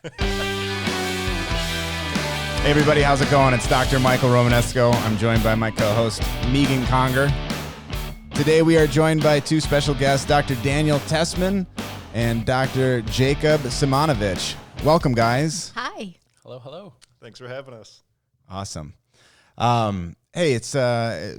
Hey everybody, how's it going? It's Dr. Michael Romanesco. I'm joined by my co-host, Megan Conger. Today we are joined by two special guests, Dr. Daniel Tessmann and Dr. Jacob Simonovich. Welcome, guys. Hi. Hello, hello. Thanks for having us. Awesome. Hey, it's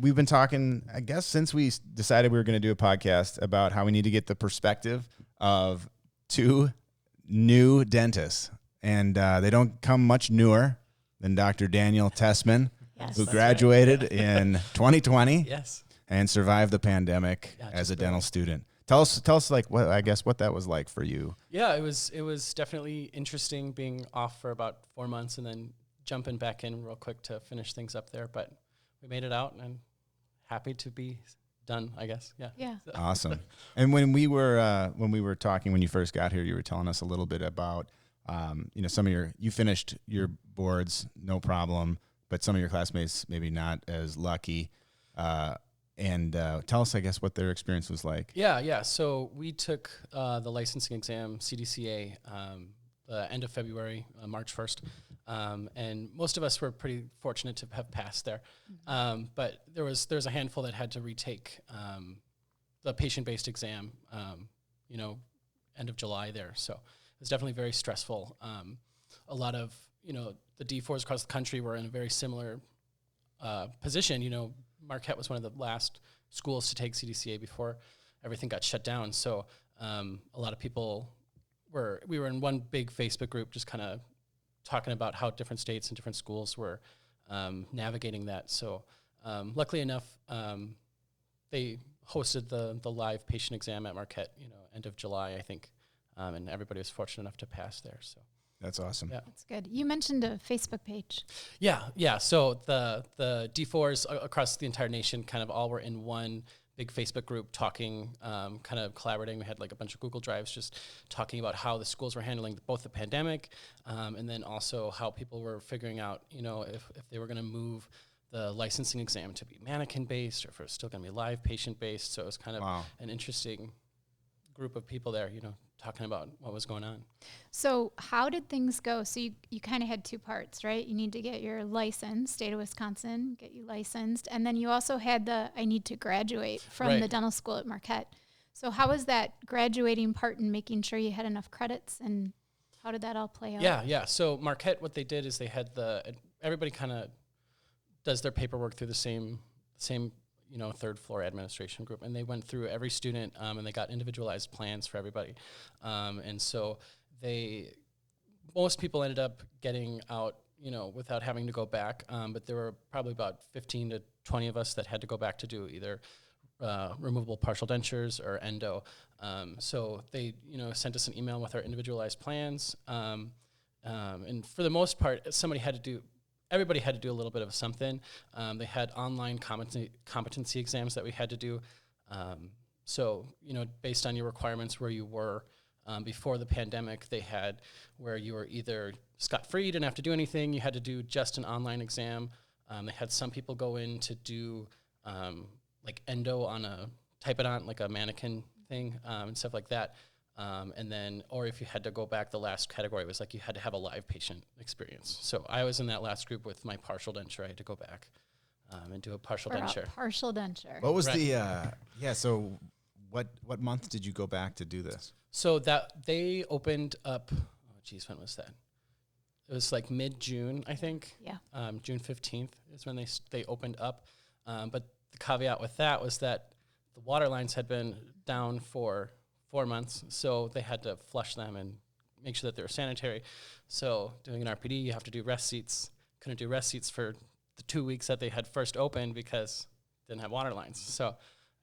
we've been talking, I guess, since we decided we were going to do a podcast about how we need to get the perspective of two new dentists. And they don't come much newer than Dr. Daniel Tessmann, Yes. who That's graduated in 2020 Yes. and survived the pandemic Yeah, as a just dental student. Tell us like what that was like for you. Yeah, it was definitely interesting being off for about 4 months and then jumping back in real quick to finish things up there. But we made it out and happy to be done, I guess. Yeah. Yeah. Awesome. And when we were talking when you first got here, you were telling us a little bit about some of you finished your boards, no problem, but some of your classmates maybe not as lucky. And tell us, I guess, what their experience was like. Yeah. So we took the licensing exam, CDCA, the end of February, March 1st. And most of us were pretty fortunate to have passed there. But there was a handful that had to retake the patient-based exam, end of July there. So it was definitely very stressful. A lot of, the D4s across the country were in a very similar position. Marquette was one of the last schools to take CDCA before everything got shut down. So a lot of people we were in one big Facebook group just kind of talking about how different states and different schools were navigating that. So luckily enough, they hosted the live patient exam at Marquette, end of July, I think. And everybody was fortunate enough to pass there. So That's awesome. Yeah. That's good. You mentioned a Facebook page. Yeah. So the D4s across the entire nation kind of all were in one big Facebook group talking, kind of collaborating. We had like a bunch of Google Drives just talking about how the schools were handling both the pandemic and then also how people were figuring out, if they were going to move the licensing exam to be mannequin-based or if it was still going to be live patient-based. So it was kind of an interesting group of people there, talking about what was going on. So how did things go? So you kind of had two parts, right? You need to get your license, state of Wisconsin, get you licensed. And then you also had I need to graduate from the dental school at Marquette. So how was that graduating part and making sure you had enough credits, and how did that all play out? Yeah. So Marquette, what they did is they had everybody kind of does their paperwork through the same third floor administration group, and they went through every student and they got individualized plans for everybody. And so most people ended up getting out, without having to go back. But there were probably about 15 to 20 of us that had to go back to do either removable partial dentures or endo. So they, sent us an email with our individualized plans. And for the most part, everybody had to do a little bit of something. They had online competency exams that we had to do. So, based on your requirements where you were before the pandemic, they had where you were either scot-free, didn't have to do anything, you had to do just an online exam. They had some people go in to do like endo type it on like a mannequin thing and stuff like that. And then, or if you had to go back, the last category was like you had to have a live patient experience. So I was in that last group with my partial denture. I had to go back and do a partial denture. Partial denture. What was so what month did you go back to do this? So that they opened up, when was that? It was like mid-June, I think. Yeah. June 15th is when they opened up. But the caveat with that was that the water lines had been down for 4 months, so they had to flush them and make sure that they were sanitary. So doing an RPD, you have to do rest seats. Couldn't do rest seats for the 2 weeks that they had first opened because they didn't have water lines. So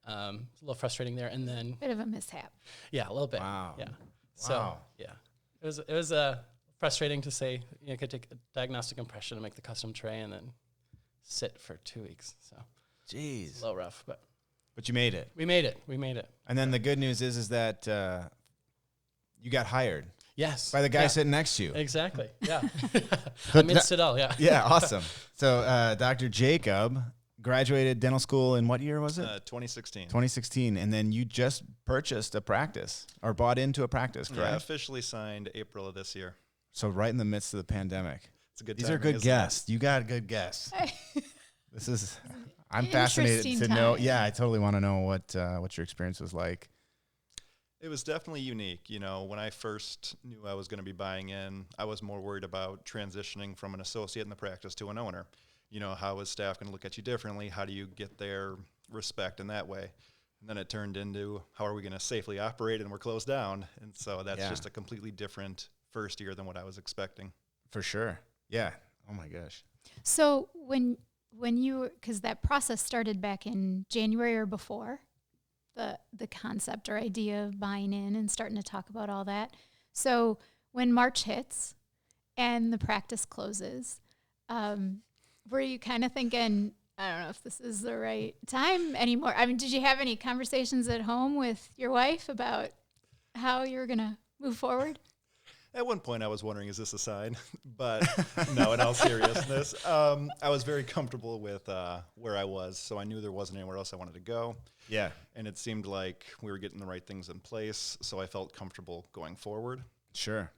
a little frustrating there. And then Bit of a mishap. Yeah, a little bit. Wow. Yeah. Wow. So yeah, it was frustrating to say. You could take a diagnostic impression and make the custom tray and then sit for 2 weeks. So Jeez. it's a little rough, but But you made it. we made it. And then the good news is that you got hired Yes. by the guy sitting next to you. Exactly. Yeah. I'm in Sidell. Yeah. Yeah, awesome. So Dr. Jacob graduated dental school in what year was it? 2016. 2016. And then you just purchased a practice or bought into a practice, correct? Yeah, officially signed April of this year. So right in the midst of the pandemic. It's a good These timing, are good isn't it? guests. You got a good guess. I'm fascinated to know. Time. Yeah, I totally want to know what your experience was like. It was definitely unique. When I first knew I was going to be buying in, I was more worried about transitioning from an associate in the practice to an owner. How is staff going to look at you differently? How do you get their respect in that way? And then it turned into, how are we going to safely operate, and we're closed down? And so that's just a completely different first year than what I was expecting. For sure. Yeah. Oh my gosh. So when you, because that process started back in January or before, the concept or idea of buying in and starting to talk about all that. So when March hits and the practice closes, were you kind of thinking, I don't know if this is the right time anymore? I mean, did you have any conversations at home with your wife about how you were going to move forward? At one point, I was wondering, is this a sign? But no, in all seriousness, I was very comfortable with where I was, so I knew there wasn't anywhere else I wanted to go. Yeah. And it seemed like we were getting the right things in place, so I felt comfortable going forward. Sure.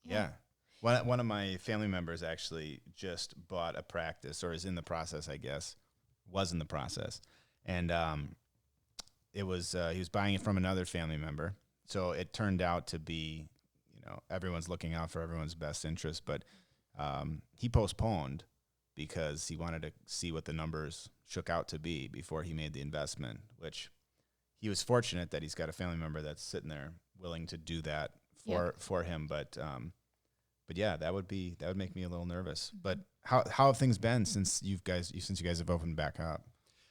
Yeah. One of my family members actually just bought a practice, or is in the process, I guess, was in the process. And it was he was buying it from another family member. So it turned out to be, everyone's looking out for everyone's best interest. But he postponed because he wanted to see what the numbers shook out to be before he made the investment, which he was fortunate that he's got a family member that's sitting there willing to do that for him. But yeah, that would make me a little nervous. But how have things been since you guys have opened back up?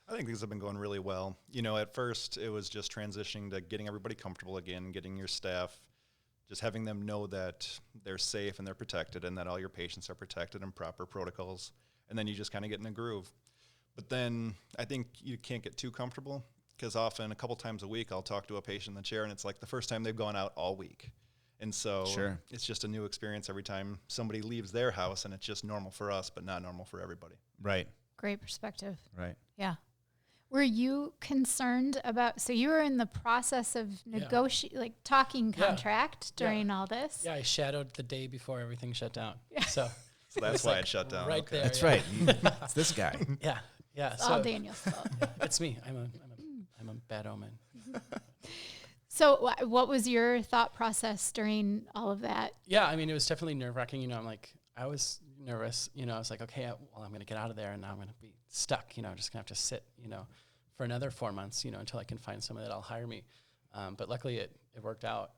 I think things have been going really well. At first it was just transitioning to getting everybody comfortable again, getting your staff, just having them know that they're safe and they're protected and that all your patients are protected and proper protocols. And then you just kind of get in a groove. But then I think you can't get too comfortable, because often a couple times a week I'll talk to a patient in the chair and it's like the first time they've gone out all week. And so It's just a new experience every time somebody leaves their house, and it's just normal for us, but not normal for everybody. Right. Great perspective. Right. Yeah. Were you concerned about, so you were in the process of talking contract during all this? Yeah, I shadowed the day before everything shut down. Yeah. So that's why it shut down. Right there. That's right. It's this guy. Yeah. Yeah. It's all Daniel's fault. It's me. I'm a bad omen. So what was your thought process during all of that? Yeah, I mean, it was definitely nerve-wracking. I was nervous. I was like, okay, I'm going to get out of there, and now I'm going to be stuck. I'm just going to have to sit, for another 4 months, until I can find someone that'll hire me. But luckily, it worked out.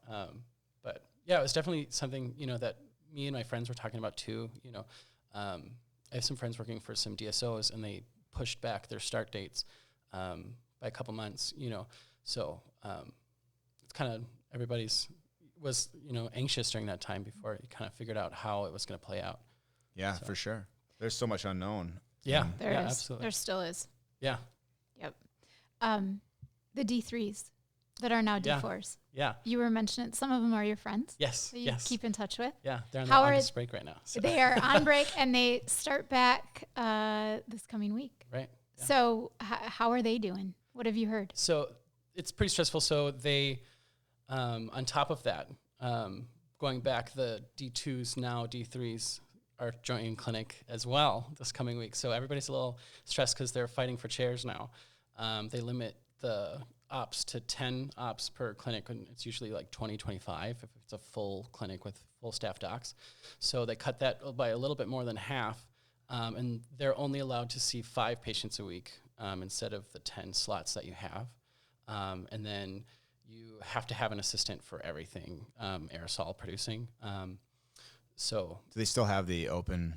But yeah, it was definitely something, that me and my friends were talking about too. I have some friends working for some DSOs, and they pushed back their start dates by a couple months. So it's kind of everybody's was anxious during that time before you kind of figured out how it was going to play out. Yeah, for sure. There's so much unknown. Yeah, there is. Absolutely. There still is. Yeah. Yep. The D3s that are now D4s. Yeah. You were mentioning some of them are your friends. Yes. That you keep in touch with. Yeah, they're on the August break right now. So. They are on break, and they start back this coming week. Right. Yeah. So how are they doing? What have you heard? So it's pretty stressful. So they, on top of that, going back, the D2s now D3s are joining clinic as well this coming week. So everybody's a little stressed because they're fighting for chairs now. They limit the ops to 10 ops per clinic, and it's usually like 20, 25 if it's a full clinic with full staff docs. So they cut that by a little bit more than half, and they're only allowed to see 5 patients a week instead of the 10 slots that you have. And then you have to have an assistant for everything, aerosol producing. So do they still have the open?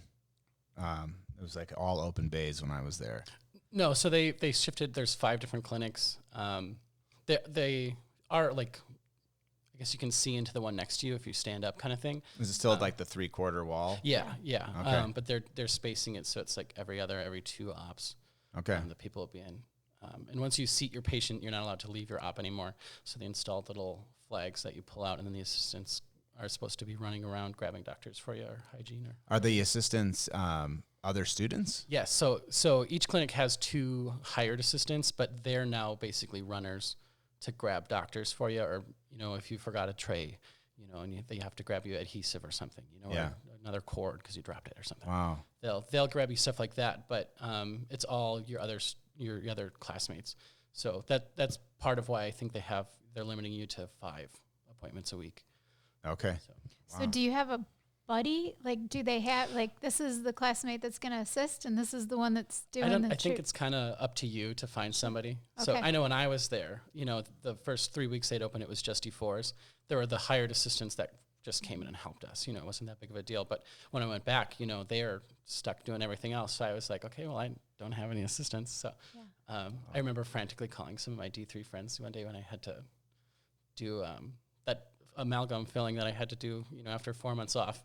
It was like all open bays when I was there. No, so they shifted. There's 5 different clinics. They are like, I guess you can see into the one next to you if you stand up, kind of thing. Is it still like the 3/4 wall? Yeah. Okay. But they're spacing it so it's like every 2 ops. Okay. The people will be in. And once you seat your patient, you're not allowed to leave your op anymore. So they installed little flags that you pull out, and then the assistants are supposed to be running around grabbing doctors for you, or hygiene. Or are the assistants other students? Yes. So each clinic has 2 hired assistants, but they're now basically runners to grab doctors for you, or if you forgot a tray, and they have to grab you adhesive or something, Yeah. or another cord because you dropped it or something. Wow. They'll grab you stuff like that, but it's all your other classmates. So that's part of why I think they're limiting you to 5 appointments a week. Okay. So do you have a buddy? Like, do they have, like, this is the classmate that's going to assist and this is the one that's doing I think it's kind of up to you to find somebody. Okay. So I know when I was there, the first 3 weeks they'd open, it was just D4s. There were the hired assistants that just came in and helped us. It wasn't that big of a deal. But when I went back, they are stuck doing everything else. So I was like, okay, well, I don't have any assistants. So I remember frantically calling some of my D3 friends one day when I had to do that amalgam filling that I had to do, after 4 months off.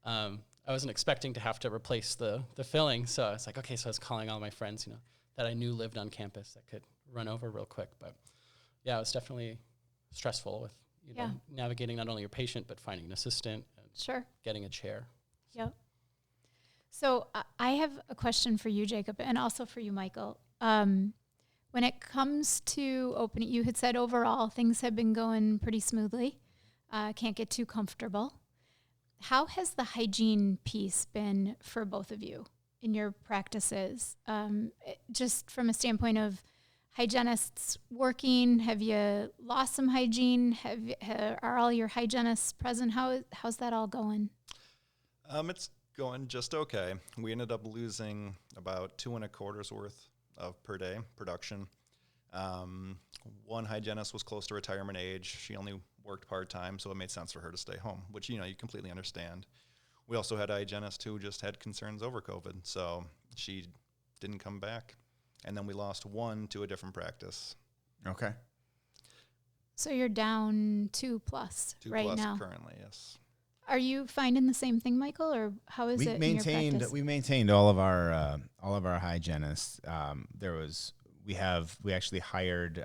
I wasn't expecting to have to replace the filling. So I was like, okay, so I was calling all my friends, that I knew lived on campus that could run over real quick. But yeah, it was definitely stressful with, navigating not only your patient, but finding an assistant and getting a chair. Yep. So I have a question for you, Jacob, and also for you, Michael. When it comes to opening, you had said overall things have been going pretty smoothly. Can't get too comfortable. How has the hygiene piece been for both of you in your practices? Just from a standpoint of hygienists working, have you lost some hygiene? Are all your hygienists present? How's that all going? It's going just okay. We ended up losing about 2 1/4 worth of per day production. One hygienist was close to retirement age. She only worked part-time, so it made sense for her to stay home, which, you completely understand. We also had a hygienist who just had concerns over COVID, so she didn't come back. And then we lost one to a different practice. Okay. So you're down 2+ right now. 2+ currently, yes. Are you finding the same thing, Michael, or how is it in your practice? We maintained all of our hygienists. We actually hired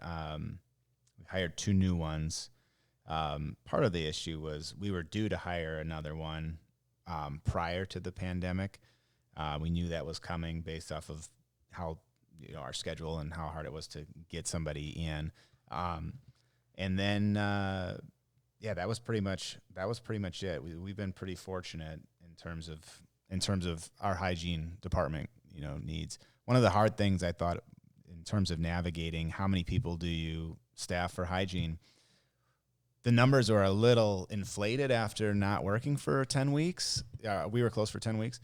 2 new ones. Part of the issue was we were due to hire another one prior to the pandemic. We knew that was coming based off of how our schedule and how hard it was to get somebody in. And then that was pretty much it. We've been pretty fortunate in terms of our hygiene department, needs. One of the hard things I thought in terms of navigating how many people do you staff for hygiene, the numbers are a little inflated after not working for 10 weeks. We were closed for 10 weeks.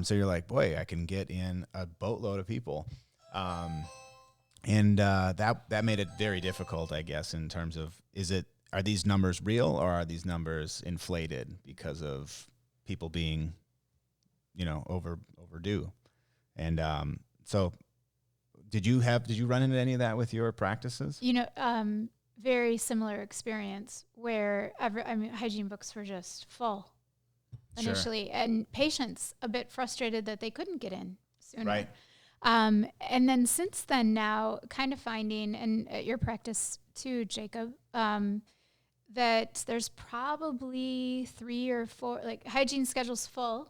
So you're like, boy, I can get in a boatload of people. And that made it very difficult, I guess, in terms of, are these numbers real or are these numbers inflated because of people being, overdue? And so did you run into any of that with your practices? Very similar experience where hygiene books were just full initially, and patients a bit frustrated that they couldn't get in sooner. Right. And then since then now kind of finding, and at your practice too, Jacob, that there's probably 3 or 4, like hygiene schedule's full.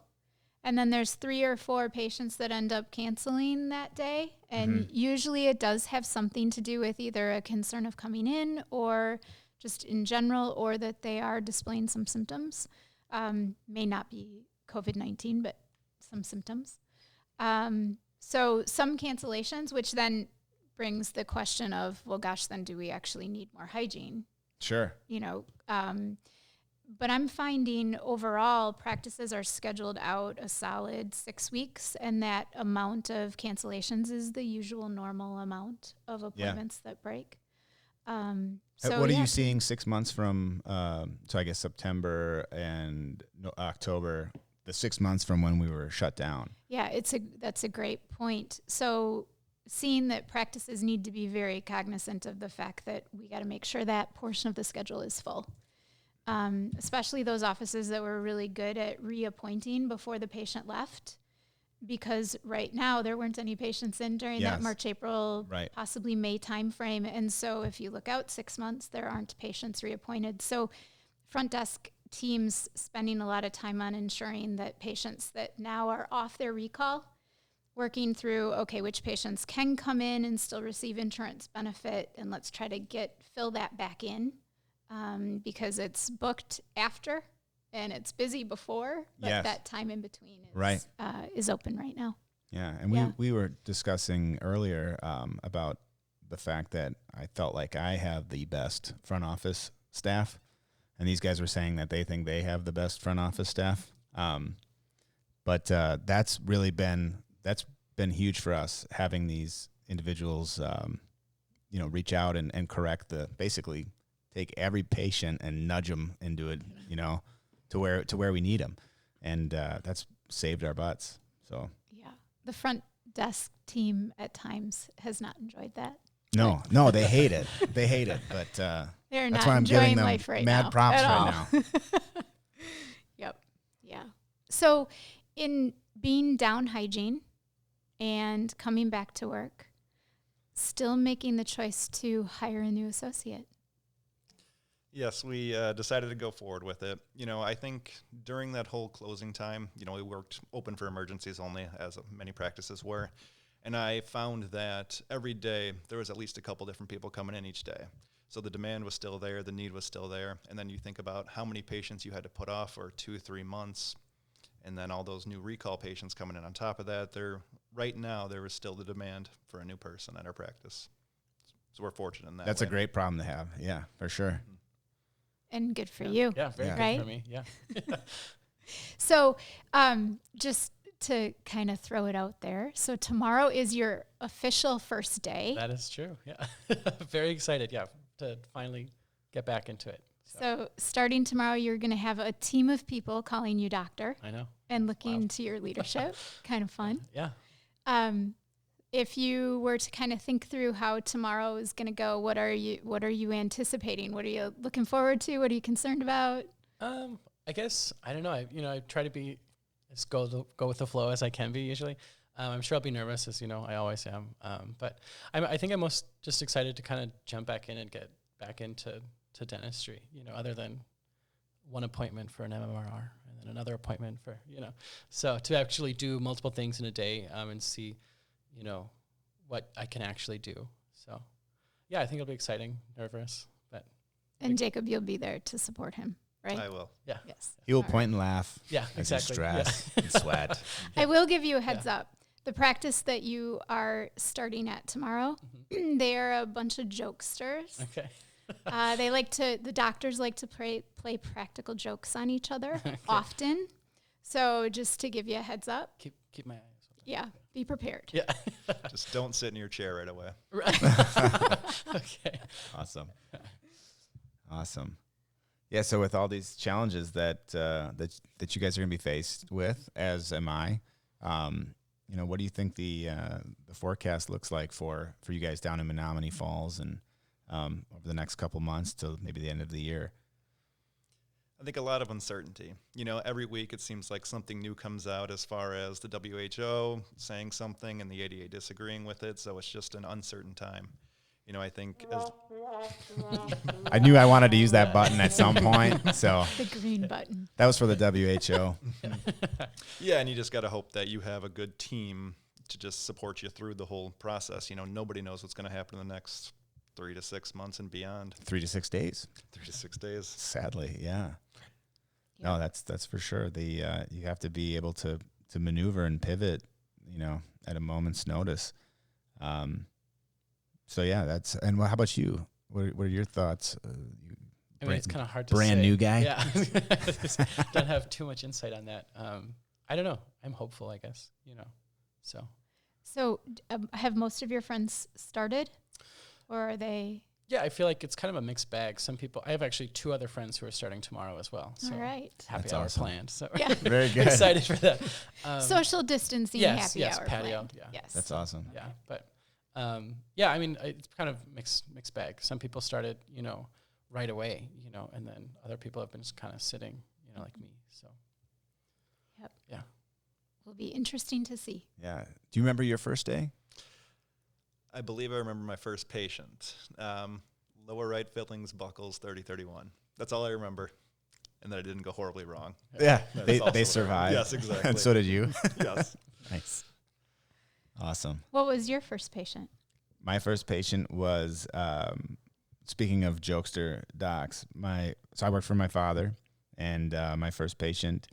And then there's 3 or 4 patients that end up canceling that day. And usually it does have something to do with either a concern of coming in or just in general, or that they are displaying some symptoms. May not be COVID-19, but some symptoms. So some cancellations, which then brings the question of, well, gosh, then do we actually need more hygiene? Sure. But I'm finding overall practices are scheduled out a solid 6 weeks, and that amount of cancellations is the usual normal amount of appointments that break. What are you seeing 6 months from, so I guess September and October, the 6 months from when we were shut down? Yeah, that's a great point. So seeing that practices need to be very cognizant of the fact that we got to make sure that portion of the schedule is full. Especially those offices that were really good at reappointing before the patient left, because right now there weren't any patients in during that March, April, possibly May timeframe. And so if you look out 6 months, there aren't patients reappointed. So front desk teams spending a lot of time on ensuring that patients that now are off their recall, working through, okay, which patients can come in and still receive insurance benefit, and let's try to fill that back in. because it's booked after and it's busy before, but Yes. that time in between is open right now. Yeah, and we were discussing earlier about the fact that I felt like I have the best front office staff, and these guys were saying that they think they have the best front office staff. But that's been huge for us, having these individuals, reach out and correct basically take every patient and nudge them into it, to where we need them, and that's saved our butts. So yeah, the front desk team at times has not enjoyed that. no, they hate it. They hate it, but They're that's not why I'm giving enjoying them life right mad now props at right all. now. Yep. Yeah. So in being down hygiene and coming back to work, still making the choice to hire a new associate. Yes, we decided to go forward with it. I think during that whole closing time, we worked open for emergencies only, as many practices were. And I found that every day there was at least a couple different people coming in each day. So the demand was still there, the need was still there. And then you think about how many patients you had to put off for 2-3 months. And then all those new recall patients coming in on top of that. Right now, there is still the demand for a new person at our practice. So we're fortunate in that That's way. a great problem to have. Yeah, for sure. And good for you. Yeah, very Right? good for me. Yeah. So just to kind of throw it out there. So tomorrow is your official first day. That is true. Yeah. Very excited. Yeah. To finally get back into it. So starting tomorrow, you're going to have a team of people calling you doctor I know. and looking to your leadership. Kind of fun. Yeah. If you were to kind of think through how tomorrow is going to go, what are you anticipating? What are you looking forward to? What are you concerned about? I guess, I don't know. I try to be as go with the flow as I can be usually. I'm sure I'll be nervous, as I always am. But I think I'm most just excited to kind of jump back in and get back into dentistry, other than one appointment for an MMR and then another appointment for, So to actually do multiple things in a day and see, what I can actually do. So, yeah, I think it'll be exciting, nervous. And Jacob, you'll be there to support him, right? I will. Yeah. Yes. He will All point and laugh. Yeah, as exactly. you stress and sweat. I will give you a heads up. The practice that you are starting at tomorrow, they are a bunch of jokesters. Okay. The doctors like to play practical jokes on each other often. So just to give you a heads up. Keep my eyes open. Yeah, be prepared. Yeah. Just don't sit in your chair right away. Okay. Awesome. Yeah. So with all these challenges that you guys are going to be faced with, as am I, what do you think the forecast looks like for you guys down in Menominee Falls and over the next couple months till maybe the end of the year? I think a lot of uncertainty. Every week it seems like something new comes out as far as the WHO saying something and the ADA disagreeing with it. So it's just an uncertain time. I think I knew I wanted to use that button at some point, so The green button. that was for the WHO. yeah, and you just got to hope that you have a good team to just support you through the whole process. Nobody knows what's going to happen in the next 3 to 6 months and beyond. 3 to 6 days. 3 to 6 days. Sadly, yeah. No, that's for sure. You have to be able to maneuver and pivot, at a moment's notice. So yeah, and how about you? What are your thoughts? It's kind of hard to brand say. new guy. Yeah. Don't have too much insight on that. I don't know. I'm hopeful, I guess, So have most of your friends started, or are they? yeah, I feel like it's kind of a mixed bag. Some people, I have actually 2 other friends who are starting tomorrow as well. So All right. happy That's hour awesome. planned. So Yeah. Very good. excited for that. Social distancing yes, happy yes, hour patio. planned. Yeah. Yes. That's awesome. Yeah, but yeah, I mean, it's kind of mixed bag. Some people started, right away, and then other people have been just kind of sitting, like me. So. Yep. Yeah. Will be interesting to see. Yeah. Do you remember your first day? I believe I remember my first patient. Lower right fillings, buckles, 30-31. That's all I remember. And that I didn't go horribly wrong. Yeah. That's They also survived. Yes, exactly. And so did you. Yes. Nice. Awesome. What was your first patient? My first patient was speaking of jokester docs, so I worked for my father, and my first patient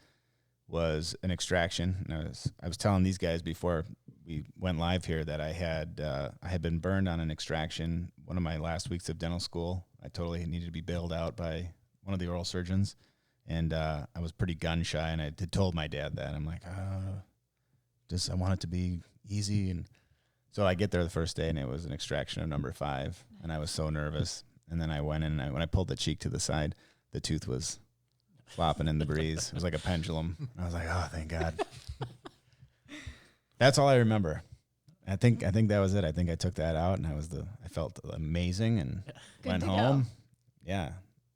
was an extraction. And I was telling these guys before we went live here that I had been burned on an extraction one of my last weeks of dental school. I totally needed to be bailed out by one of the oral surgeons, and I was pretty gun shy, and I had told my dad that. I'm like, I want it to be easy, and so I get there the first day, and it was an extraction of number 5, and I was so nervous. And then I went in, and when I pulled the cheek to the side, the tooth was flopping in the breeze. It was like a pendulum. I was like, oh, thank God. That's all I remember. I think that was it. I think I took that out, and I felt amazing, and went home. Go. Yeah,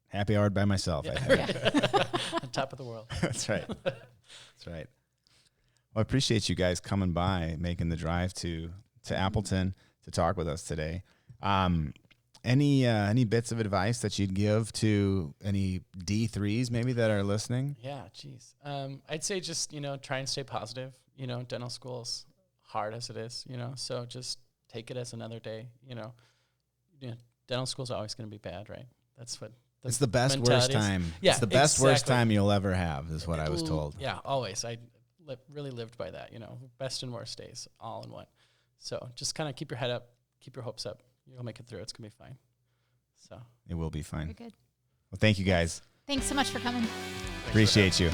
happy hour by myself. Yeah. I think. On top of the world. That's right. That's right. Well, I appreciate you guys coming by, making the drive to Appleton to talk with us today. Any bits of advice that you'd give to any D3s maybe that are listening? Yeah, geez. I'd say just, try and stay positive. Dental school's hard as it is, so just take it as another day, dental school's always going to be bad, right? That's what it's the best worst time. Yeah, it's the best worst time you'll ever have is what I was told. Yeah, always. I really lived by that, best and worst days all in one. So just kind of keep your head up, keep your hopes up. You'll make it through. It's going to be fine. So it will be fine. Very good. Well, thank you guys. Thanks so much for coming. Appreciate you.